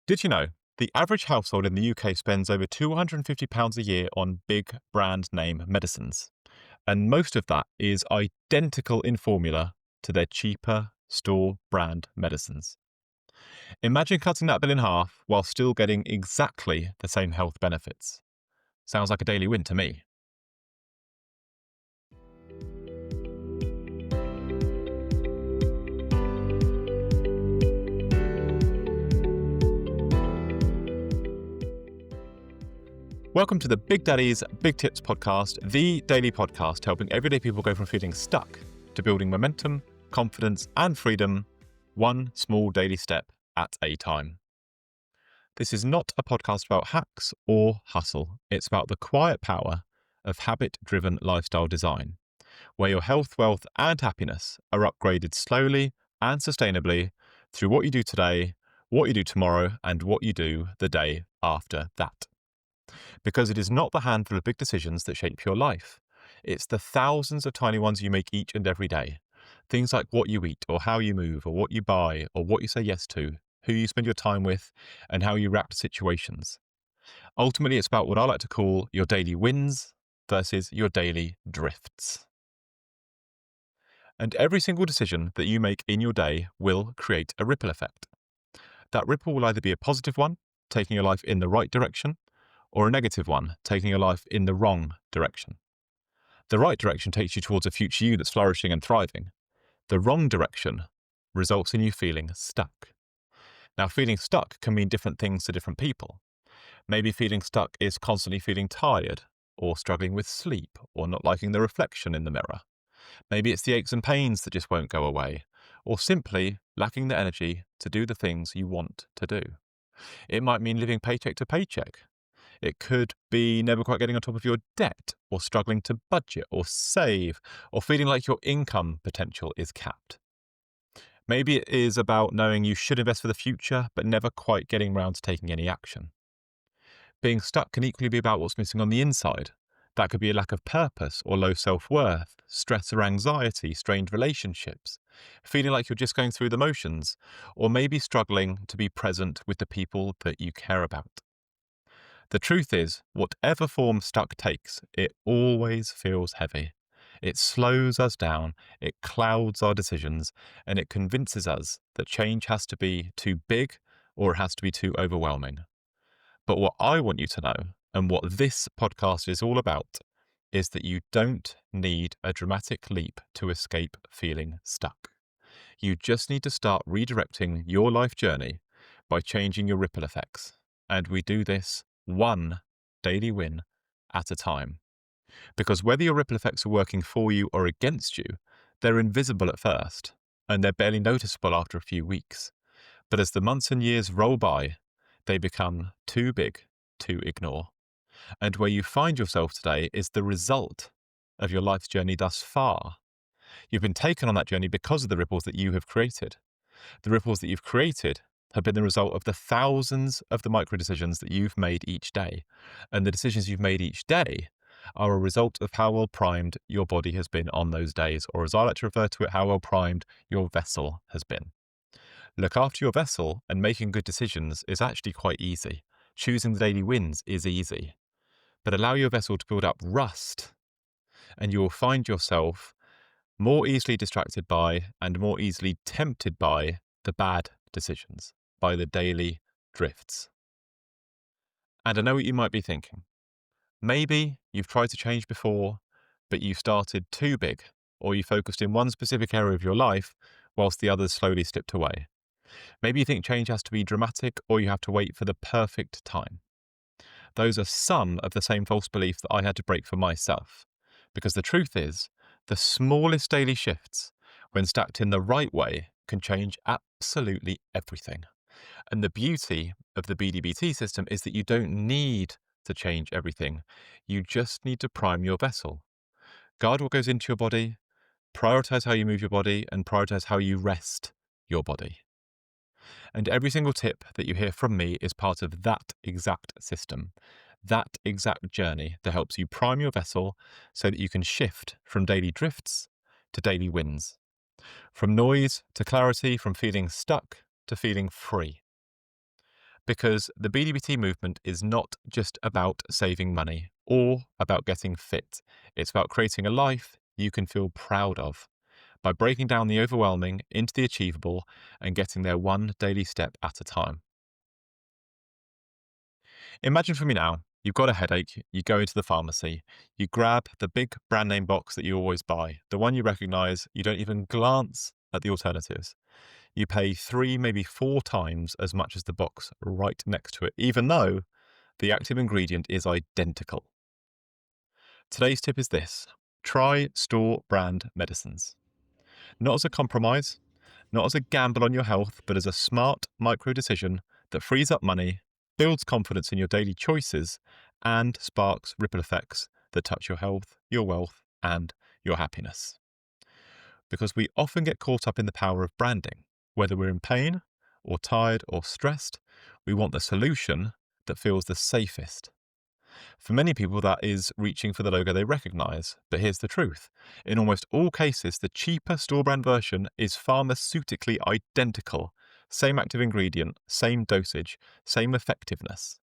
Did you know the average household in the UK spends over £250 a year on big brand name medicines? And most of that is identical in formula to their cheaper store brand medicines. Imagine cutting that bill in half while still getting exactly the same health benefits. Sounds like a daily win to me. Welcome to the Big Daddy's Big Tips podcast, the daily podcast helping everyday people go from feeling stuck to building momentum, confidence, and freedom, one small daily step at a time. This is not a podcast about hacks or hustle. It's about the quiet power of habit-driven lifestyle design, where your health, wealth, and happiness are upgraded slowly and sustainably through what you do today, what you do tomorrow, and what you do the day after that. Because it is not the handful of big decisions that shape your life. It's the thousands of tiny ones you make each and every day. Things like what you eat or how you move or what you buy or what you say yes to, who you spend your time with, and how you react to situations. Ultimately, it's about what I like to call your daily wins versus your daily drifts. And every single decision that you make in your day will create a ripple effect. That ripple will either be a positive one, taking your life in the right direction, or a negative one, taking your life in the wrong direction. The right direction takes you towards a future you that's flourishing and thriving. The wrong direction results in you feeling stuck. Now, feeling stuck can mean different things to different people. Maybe feeling stuck is constantly feeling tired, or struggling with sleep, or not liking the reflection in the mirror. Maybe it's the aches and pains that just won't go away, or simply lacking the energy to do the things you want to do. It might mean living paycheck to paycheck. It could be never quite getting on top of your debt, or struggling to budget or save, or feeling like your income potential is capped. Maybe it is about knowing you should invest for the future, but never quite getting round to taking any action. Being stuck can equally be about what's missing on the inside. That could be a lack of purpose or low self-worth, stress or anxiety, strained relationships, feeling like you're just going through the motions, or maybe struggling to be present with the people that you care about. The truth is, whatever form stuck takes, it always feels heavy. It slows us down, it clouds our decisions, and it convinces us that change has to be too big or it has to be too overwhelming. But what I want you to know, and what this podcast is all about, is that you don't need a dramatic leap to escape feeling stuck. You just need to start redirecting your life journey by changing your ripple effects. And we do this one daily win at a time. Because whether your ripple effects are working for you or against you, they're invisible at first, and they're barely noticeable after a few weeks. But as the months and years roll by, they become too big to ignore. And where you find yourself today is the result of your life's journey thus far. You've been taken on that journey because of the ripples that you have created. The ripples that you've created have been the result of the thousands of the micro decisions that you've made each day. And the decisions you've made each day are a result of how well primed your body has been on those days, or as I like to refer to it, how well primed your vessel has been. Look after your vessel, and making good decisions is actually quite easy. Choosing the daily wins is easy. But allow your vessel to build up rust, and you will find yourself more easily distracted by and more easily tempted by the bad decisions, by the daily drifts. And I know what you might be thinking. Maybe you've tried to change before, but you started too big, or you focused in one specific area of your life whilst the others slowly slipped away. Maybe you think change has to be dramatic, or you have to wait for the perfect time. Those are some of the same false beliefs that I had to break for myself. Because the truth is, the smallest daily shifts, when stacked in the right way, can change absolutely everything. And the beauty of the BDBT system is that you don't need to change everything. You just need to prime your vessel. Guard what goes into your body, prioritize how you move your body, and prioritize how you rest your body. And every single tip that you hear from me is part of that exact system, that exact journey that helps you prime your vessel so that you can shift from daily drifts to daily wins, from noise to clarity, from feeling stuck to feeling free. Because the BDBT movement is not just about saving money or about getting fit. It's about creating a life you can feel proud of by breaking down the overwhelming into the achievable and getting there one daily step at a time. Imagine for me now, you've got a headache, you go into the pharmacy, you grab the big brand name box that you always buy, the one you recognize, you don't even glance at the alternatives. You pay 3, maybe 4 times as much as the box right next to it, even though the active ingredient is identical. Today's tip is this: try store brand medicines. Not as a compromise, not as a gamble on your health, but as a smart micro decision that frees up money, builds confidence in your daily choices, and sparks ripple effects that touch your health, your wealth, and your happiness. Because we often get caught up in the power of branding. Whether we're in pain or tired or stressed, we want the solution that feels the safest. For many people, that is reaching for the logo they recognize. But here's the truth. In almost all cases, the cheaper store brand version is pharmaceutically identical. Same active ingredient, same dosage, same effectiveness.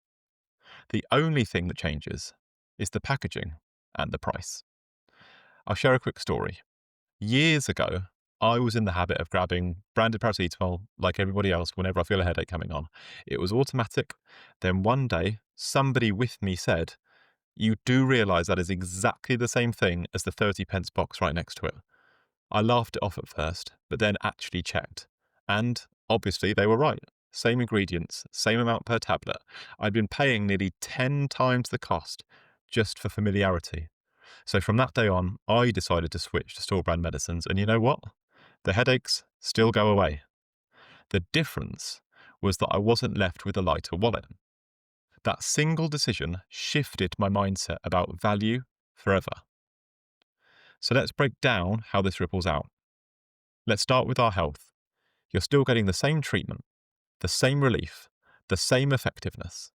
The only thing that changes is the packaging and the price. I'll share a quick story. Years ago, I was in the habit of grabbing branded paracetamol like everybody else whenever I feel a headache coming on. It was automatic. Then one day, somebody with me said, "You do realise that is exactly the same thing as the 30p box right next to it." I laughed it off at first, but then actually checked. And obviously they were right. Same ingredients, same amount per tablet. I'd been paying nearly 10 times the cost just for familiarity. So from that day on, I decided to switch to store brand medicines. And you know what? The headaches still go away. The difference was that I wasn't left with a lighter wallet. That single decision shifted my mindset about value forever. So let's break down how this ripples out. Let's start with our health. You're still getting the same treatment, the same relief, the same effectiveness,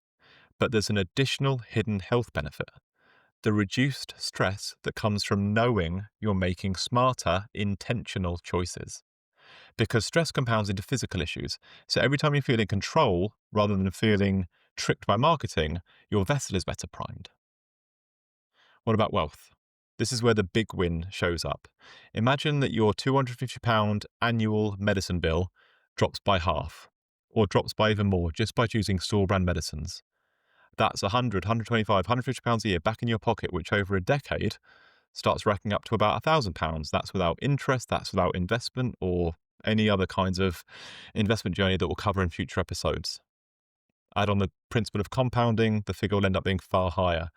but there's an additional hidden health benefit: the reduced stress that comes from knowing you're making smarter, intentional choices. Because stress compounds into physical issues. So every time you feel in control, rather than feeling tricked by marketing, your vessel is better primed. What about wealth? This is where the big win shows up. Imagine that your £250 annual medicine bill drops by half, or drops by even more just by choosing store brand medicines. That's £100, £125, £150 a year back in your pocket, which over a decade starts racking up to about £1,000. That's without interest, that's without investment, or any other kinds of investment journey that we'll cover in future episodes. Add on the principle of compounding, the figure will end up being far higher.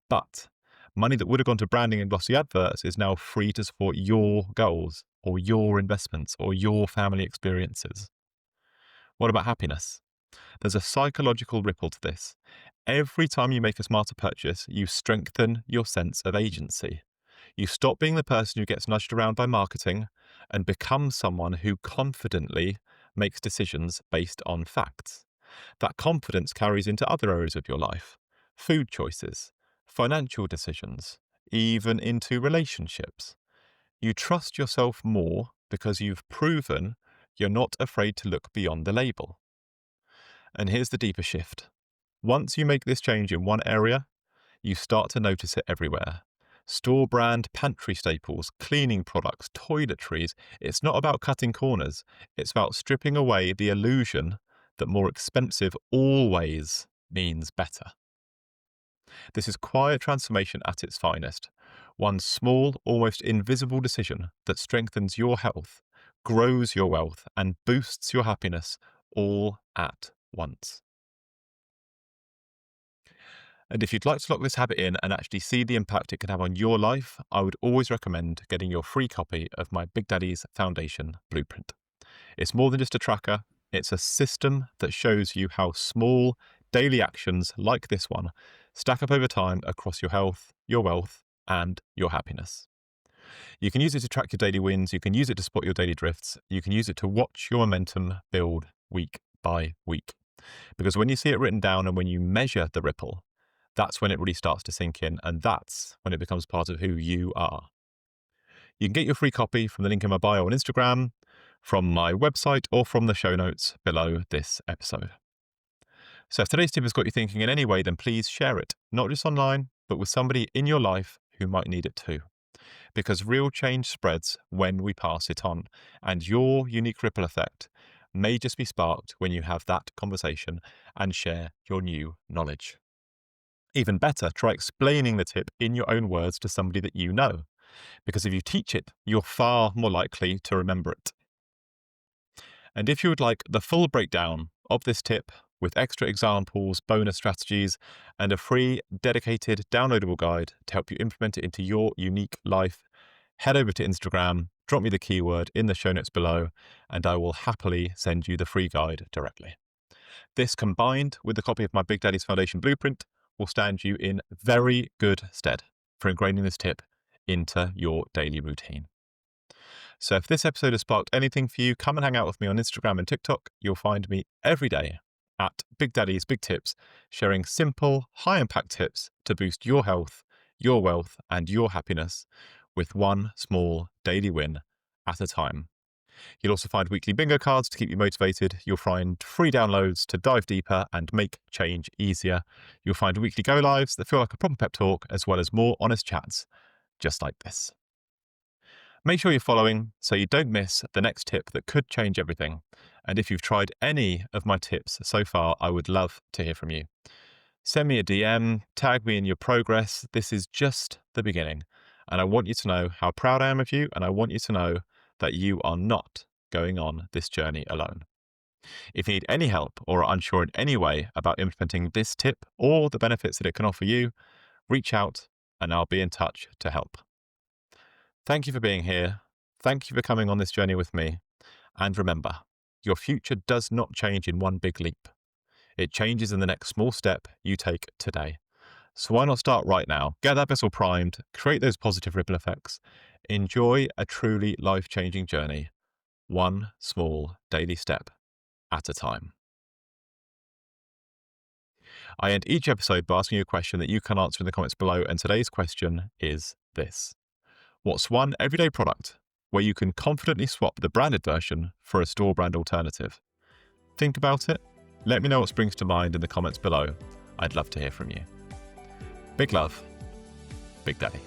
But money that would have gone to branding and glossy adverts is now free to support your goals, or your investments, or your family experiences. What about happiness? There's a psychological ripple to this. Every time you make a smarter purchase, you strengthen your sense of agency. You stop being the person who gets nudged around by marketing and become someone who confidently makes decisions based on facts. That confidence carries into other areas of your life: food choices, financial decisions, even into relationships. You trust yourself more because you've proven you're not afraid to look beyond the label. And here's the deeper shift. Once you make this change in one area, you start to notice it everywhere. Store brand pantry staples, cleaning products, toiletries. It's not about cutting corners. It's about stripping away the illusion that more expensive always means better. This is quiet transformation at its finest. One small, almost invisible decision that strengthens your health, grows your wealth, and boosts your happiness all at once. And if you'd like to lock this habit in and actually see the impact it can have on your life, I would always recommend getting your free copy of my Big Daddy's Foundation Blueprint. It's more than just a tracker, it's a system that shows you how small daily actions like this one stack up over time across your health, your wealth, and your happiness. You can use it to track your daily wins, you can use it to spot your daily drifts, you can use it to watch your momentum build week by week. Because when you see it written down and when you measure the ripple, that's when it really starts to sink in, and that's when it becomes part of who you are. You can get your free copy from the link in my bio on Instagram, from my website, or from the show notes below this episode. So if today's tip has got you thinking in any way, then please share it, not just online, but with somebody in your life who might need it too. Because real change spreads when we pass it on, and your unique ripple effect may just be sparked when you have that conversation and share your new knowledge. Even better, try explaining the tip in your own words to somebody that you know, because if you teach it, you're far more likely to remember it. And if you would like the full breakdown of this tip with extra examples, bonus strategies, and a free, dedicated, downloadable guide to help you implement it into your unique life, head over to Instagram, drop me the keyword in the show notes below, and I will happily send you the free guide directly. This, combined with the copy of my Big Daddy's Foundation Blueprint, will stand you in very good stead for ingraining this tip into your daily routine. So if this episode has sparked anything for you, come and hang out with me on Instagram and TikTok. You'll find me every day at Big Daddy's Big Tips, sharing simple, high-impact tips to boost your health, your wealth, and your happiness with one small daily win at a time. You'll also find weekly bingo cards to keep you motivated. You'll find free downloads to dive deeper and make change easier. You'll find weekly go lives that feel like a proper pep talk, as well as more honest chats just like this. Make sure you're following so you don't miss the next tip that could change everything. And if you've tried any of my tips so far, I would love to hear from you. Send me a DM, tag me in your progress. This is just the beginning. And I want you to know how proud I am of you. And I want you to know that you are not going on this journey alone. If you need any help or are unsure in any way about implementing this tip or the benefits that it can offer you, reach out and I'll be in touch to help. Thank you for being here. Thank you for coming on this journey with me. And remember, your future does not change in one big leap. It changes in the next small step you take today. So why not start right now? Get that vessel primed, create those positive ripple effects, enjoy a truly life-changing journey, one small daily step at a time. I end each episode by asking you a question that you can answer in the comments below, and today's question is this. What's one everyday product where you can confidently swap the branded version for a store brand alternative? Think about it. Let me know what springs to mind in the comments below. I'd love to hear from you. Big love, Big Daddy.